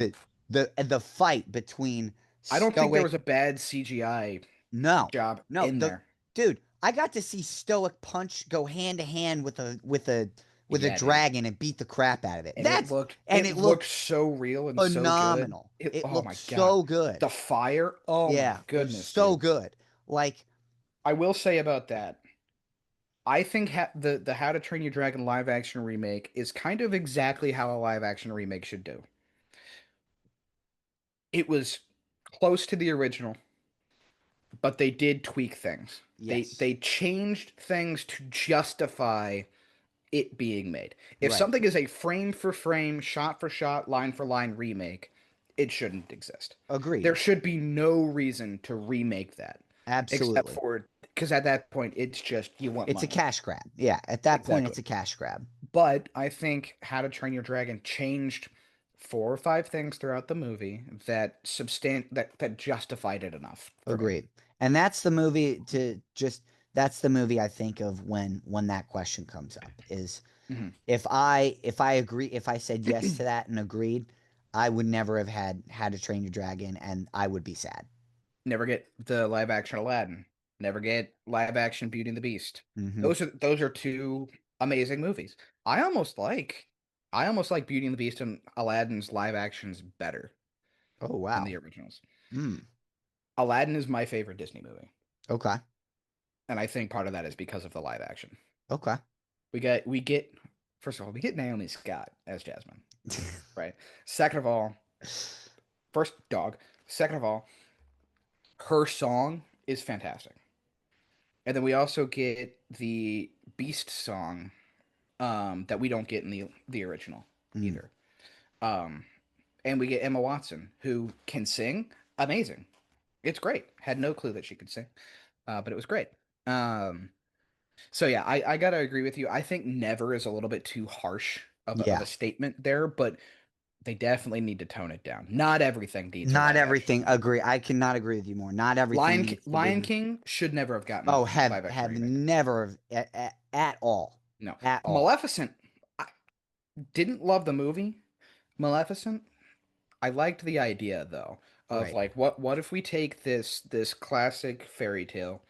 The fight between I don't think there was Stoic. a bad CGI No, job no, in the there. dude, I got to see Stoic punch go hand to hand with a Yeah, dude. dragon and beat the crap out of it. And And it it looked looked so real and so good. phenomenal. It Oh looked my God. so good. The fire. Oh my Yeah, it was goodness, so dude. good. Like, I will say about that. I think the How to Train Your Dragon live action remake is kind of exactly how a live action remake should do. It was close to the original, but they did tweak things. yes, They changed things to justify it being made. If right. something is a frame for frame, shot for shot, line for line remake, it shouldn't exist. There Agreed. should be no reason to remake that, except Absolutely. for because at that point it's just you want It's a money. cash grab. Yeah, at that point, Exactly. it's a cash grab. But I think How to Train Your Dragon changed four or five things throughout the movie that justified it enough for me. Agreed. And that's the movie I think of when that question comes up is Mhm. if I said yes to that and agreed, I would never have had to train your dragon and I would be sad. Never get the live action Aladdin. Never get live action Beauty and the Beast. Hmm. Those are two amazing movies. I almost like I almost like Beauty and the Beast and Aladdin's live actions better Oh than the wow. originals. Hmm. Aladdin is my favorite Disney movie, Okay. and I think part of that is because of the live action. Okay. We get first of all, we get Naomi Scott as Jasmine, right? Second of all, first dog. Second of all, her song is fantastic. And then we also get the Beast song that we don't get in the original Mm. either. Um, and we get Emma Watson, who can sing amazing. It's great. Had no clue that she could sing, but it was great. Um, so yeah, I gotta agree with you. I think never is a little bit too harsh of Yeah. a statement there, but they definitely need to tone it down. Not everything needs a Not live action everything. movie. Agree. I cannot agree with you more. Not everything needs to Lion be. King should never have gotten a Oh, live action have remake. never at all. No, At all. Maleficent. I didn't love the movie Maleficent. I liked the idea though of Right. like what if we take this classic fairy tale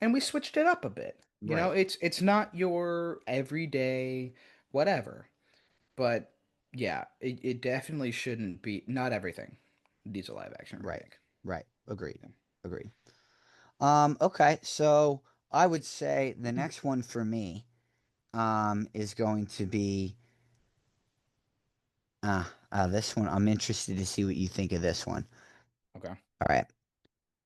and we switched it up a bit. You know, Right. it's not your everyday whatever, but yeah, it definitely shouldn't be. Not everything needs a live action Right. remake. Right. Agreed. Agreed. Okay, so I would say the next one for me is going to be this one. I'm interested to see what you think of this one. Okay. All right.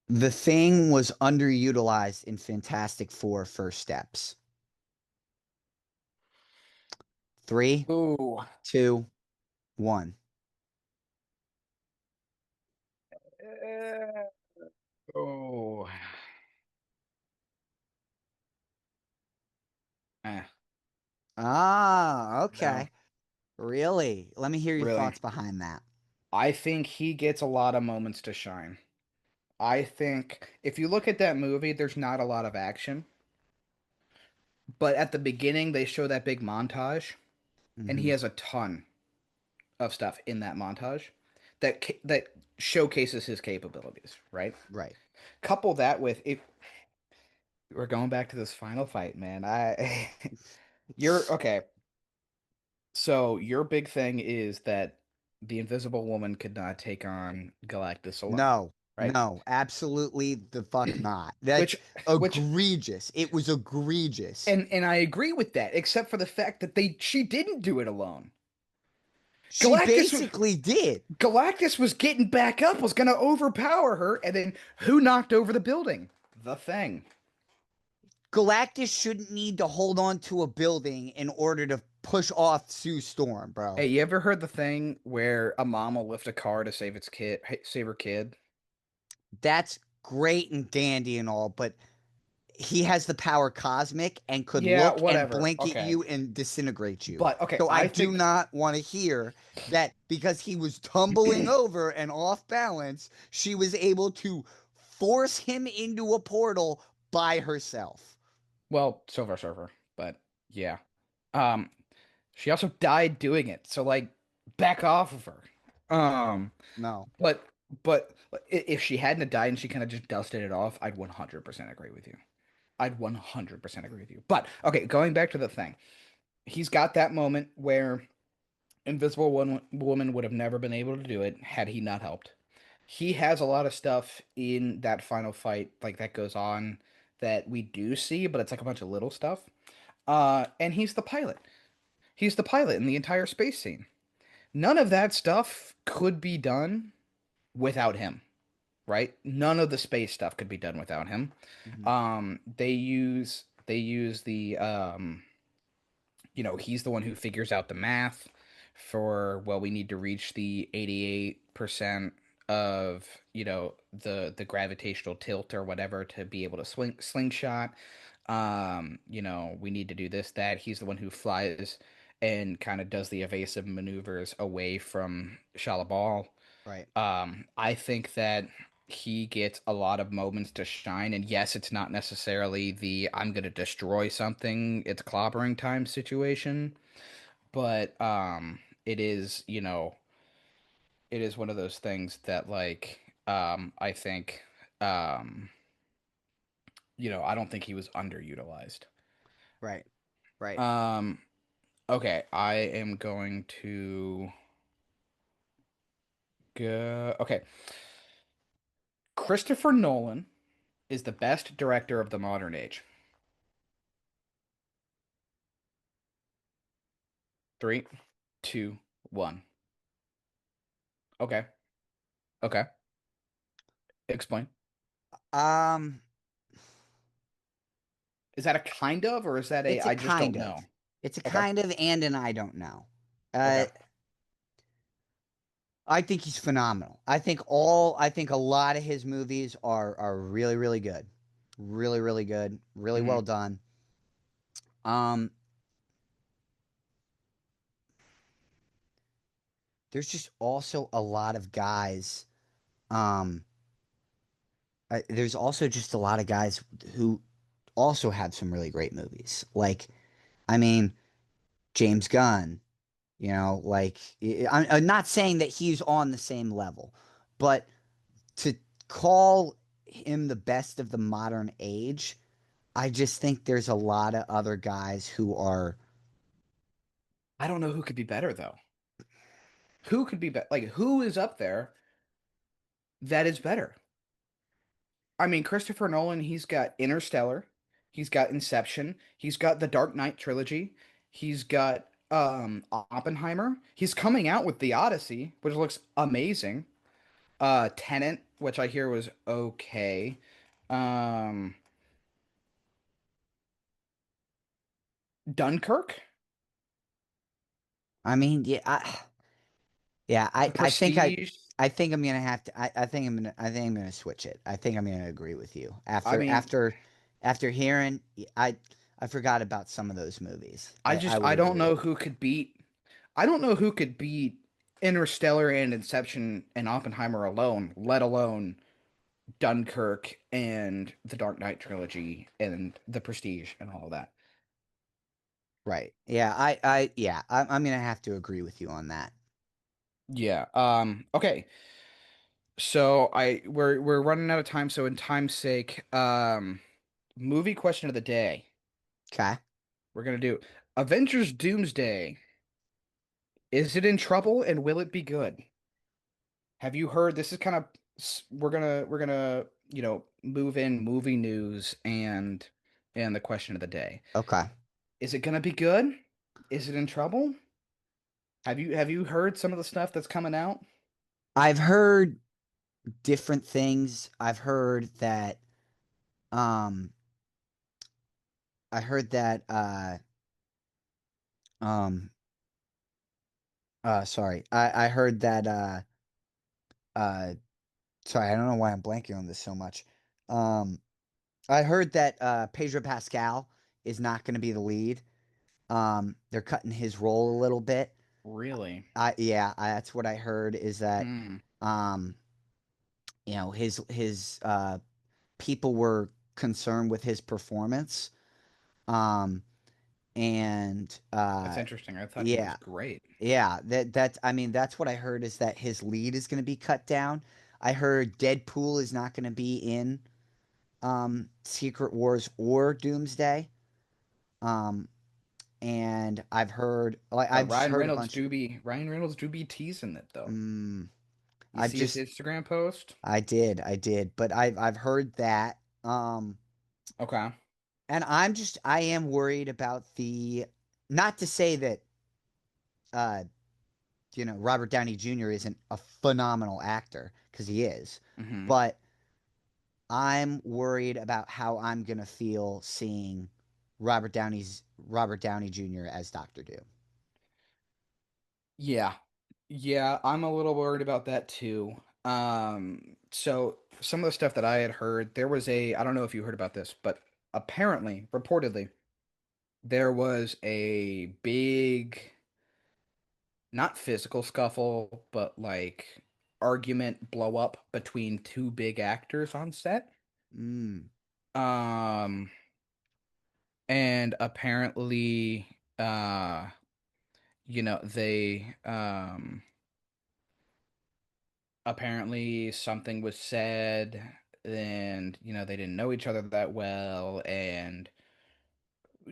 The Thing was underutilized in Fantastic Four First Steps. Three, Ooh. 2, 1. Uh, oh. Eh, Ah, no, okay. Really? Let me hear your really. thoughts behind that. I think he gets a lot of moments to shine. I think if you look at that movie, there's not a lot of action. But at the beginning, they show that big montage, and he Hmm. has a ton of stuff in that montage that showcases his capabilities, right? Right. Couple that with if we're going back to this final fight, man. I you're okay. So your big thing is that the Invisible Woman could not take on Galactus alone, No, right? no, absolutely the fuck not. That's Which which egregious. It was egregious. and I agree with that, except for the fact that they she didn't do it alone. She Galactus was basically did. Galactus was getting back up, was gonna overpower her, and then who knocked over the building? The Thing. Galactus shouldn't need to hold on to a building in order to push off Sue Storm, bro. Hey, you ever heard the thing where a mom will lift a car to save its kid, save her kid? That's great and dandy and all, but he has the power cosmic and could Yeah, look and whatever. blink at Okay. you and disintegrate you. But okay, So I I do think not want to hear that because he was tumbling over and off balance, she was able to force him into a portal by herself. well, Silver Surfer, but yeah. Um, she also died doing it, so like back off of her. Um, No. but if she hadn't have died and she kind of just dusted it off, I'd 100% agree with you. I'd 100% agree with you. But okay, going back to the thing. He's got that moment where Woman would have never been able to do it had he not helped. He has a lot of stuff in that final fight like that goes on that we do see, but it's like a bunch of little stuff. And he's the pilot. He's the pilot in the entire space scene. None of that stuff could be done without him, right? None of the space stuff could be done without him. Mhm. They use the he's the one who figures out the math for, well, we need to reach the 88% of, the gravitational tilt or whatever to be able to slingshot. We need to do this, that. He's the one who flies and kind of does the evasive maneuvers away from Shalabal. Right. I think that he gets a lot of moments to shine, and yes, it's not necessarily the I'm gonna destroy something, it's clobbering time situation, but it is one of those things that like I think um I don't think he was underutilized. Right. Right. Um Okay, I am going to go. Okay, Christopher Nolan is the best director of the modern age. Three, two, one. Okay, okay. Explain. Um, Is that a kind of, or is that a it's a I just don't kind of. know? It's a Okay, kind of and an I don't know. Uh, okay. I think he's phenomenal. I think a lot of his movies are really really good. Really really good. Really well Hmm. done. Um, there's just also a lot of guys. Um, there's also just a lot of guys who also have some really great movies. Like, I mean, James Gunn, I'm not saying that he's on the same level, but to call him the best of the modern age, I just think there's a lot of other guys who are. I don't know who could be better though. Who could be better? Like, who is up there that is better? I mean, Christopher Nolan, he's got Interstellar, he's got Inception, he's got the Dark Knight trilogy, he's got Oppenheimer. He's coming out with The Odyssey, which looks amazing. Tenet, which I hear was okay. Um, Dunkirk, I mean, yeah, The Prestige. I think I'm gonna have to. I think I'm gonna switch it. I think I'm gonna agree with you I mean, after hearing. I forgot about some of those movies. I would I don't agree. know who could beat I don't know who could beat Interstellar and Inception and Oppenheimer alone, let alone Dunkirk and the Dark Knight trilogy and The Prestige and all of that. Right. Yeah. Yeah. I'm gonna have to agree with you on that. Yeah. Okay. So we're running out of time, so in time's sake, movie question of the day. Okay. We're gonna do Avengers Doomsday. Is it in trouble and will it be good? Have you heard this is kind of we're gonna, move in movie news and the question of the day. Okay. Is it gonna be good? Is it in trouble? Have you heard some of the stuff that's coming out? I've heard different things. I've heard that. Um. I heard that. Um. Sorry. I heard that. Uh. Sorry. I don't know why I'm blanking on this so much. Um. I heard that Pedro Pascal is not going to be the lead. They're cutting his role a little bit. Really? That's what I heard is that Hmm. um, his people were concerned with his performance. Um, and That's interesting. I thought he was yeah, great. yeah, that's I mean that's what I heard is that his lead is going to be cut down. I heard Deadpool is not going to be in Secret Wars or Doomsday. Um, and But I've just heard a bunch. Ryan Reynolds do be teasing it though. Mm, You I've see his just Instagram post? I did, but I've heard that. Okay. And I am worried about not to say that uh, Robert Downey Jr. isn't a phenomenal actor because he is, Hmm. but I'm worried about how I'm gonna feel seeing Robert Downey Jr. as Doctor Doom. Yeah. Yeah, I'm a little worried about that too. So some of the stuff that I had heard, I don't know if you heard about this, but apparently, reportedly, there was a big, not physical scuffle, but like argument blow up between two big actors on set. Mm. Um, and apparently, they apparently something was said and they didn't know each other that well, and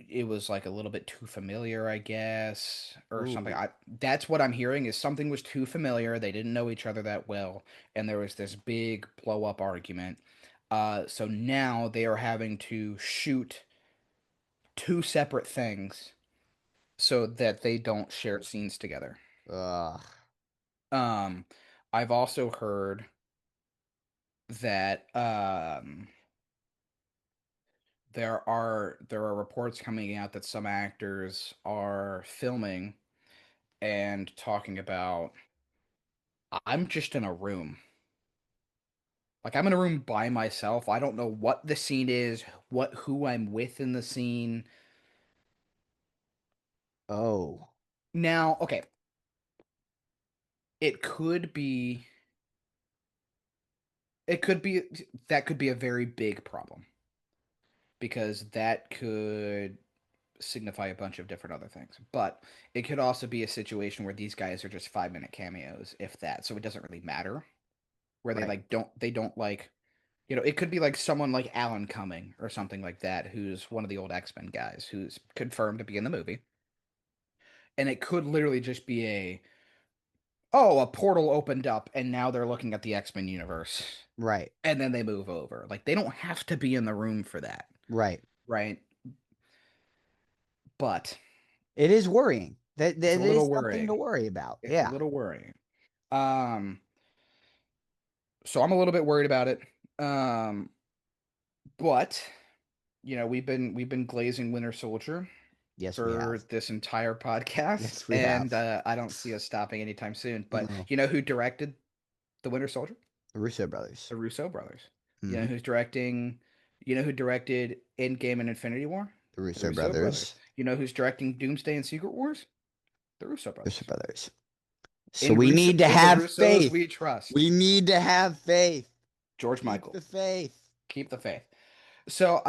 it was like a little bit too familiar, I guess, or something. Ooh. That's what I'm hearing is something was too familiar. They didn't know each other that well, and there was this big blow up argument. So now they are having to shoot two separate things so that they don't share scenes together. Ugh. Um, I've also heard that there are reports coming out that some actors are filming and talking about I'm just in a room. Like I'm in a room by myself. I don't know what the scene is, who I'm with in the scene. Oh. Now, okay, it could be it could be that could be a very big problem because that could signify a bunch of different other things. But it could also be a situation where these guys are just 5 minute cameos, if that. So it doesn't really matter. Where Right. they don't like it could be like someone like Alan Cumming or something like that, who's one of the old X-Men guys who's confirmed to be in the movie. And it could literally just be a portal opened up and now they're looking at the X-Men universe. Right. And then they move over. Like they don't have to be in the room for that, Right. right? But It is worrying. it's That a little is something to worrying. worry about. It's a Yeah. little worrying. Um, so I'm a little bit worried about it. Um, but we've been glazing Winter Soldier Yes, we for have. this entire podcast, Yes, we and have. I don't see us stopping anytime soon. But No. you know who directed The Winter Soldier? The Russo brothers. The Russo brothers. You know Hmm. who's directing? You know who directed Endgame and Infinity War? The The Russo Russo brothers. brothers. You know who's directing Doomsday and Secret Wars? The Russo Russo brothers. brothers. So In we Russo, need to in the have Russos, faith. we trust. We need to have faith. George Keep the Michael, faith. keep the faith. So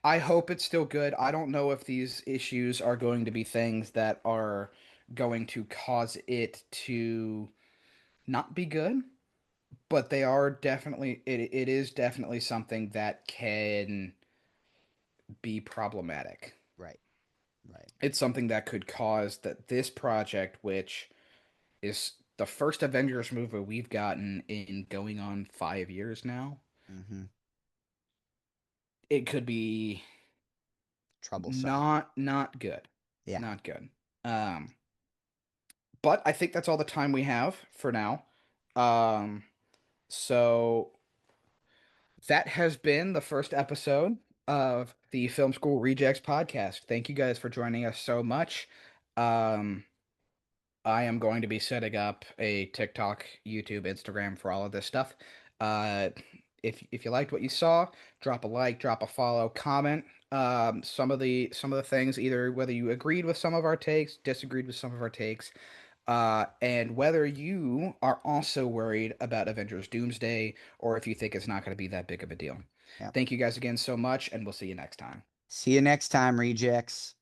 I hope it's still good. I don't know if these issues are going to be things that are going to cause it to not be good, but they are definitely it is definitely something that can be problematic. Right. Right. It's something that could cause that this project, which is the first Avengers movie we've gotten in going on 5 years now, Hmm. it could be Troublesome. not good. Yeah. Not good. Um but I think that's all the time we have for now. Um so that has been the first episode of the Film School Rejects podcast. Thank you guys for joining us so much. Um, I am going to be setting up a TikTok, YouTube, Instagram for all of this stuff. Uh, if you liked what you saw, drop a like, drop a follow, comment. Some of the things, either whether you agreed with some of our takes, disagreed with some of our takes, and whether you are also worried about Avengers Doomsday or if you think it's not going to be that big of a deal. Yeah. Thank you guys again so much, and we'll see you next time. See you next time, rejects.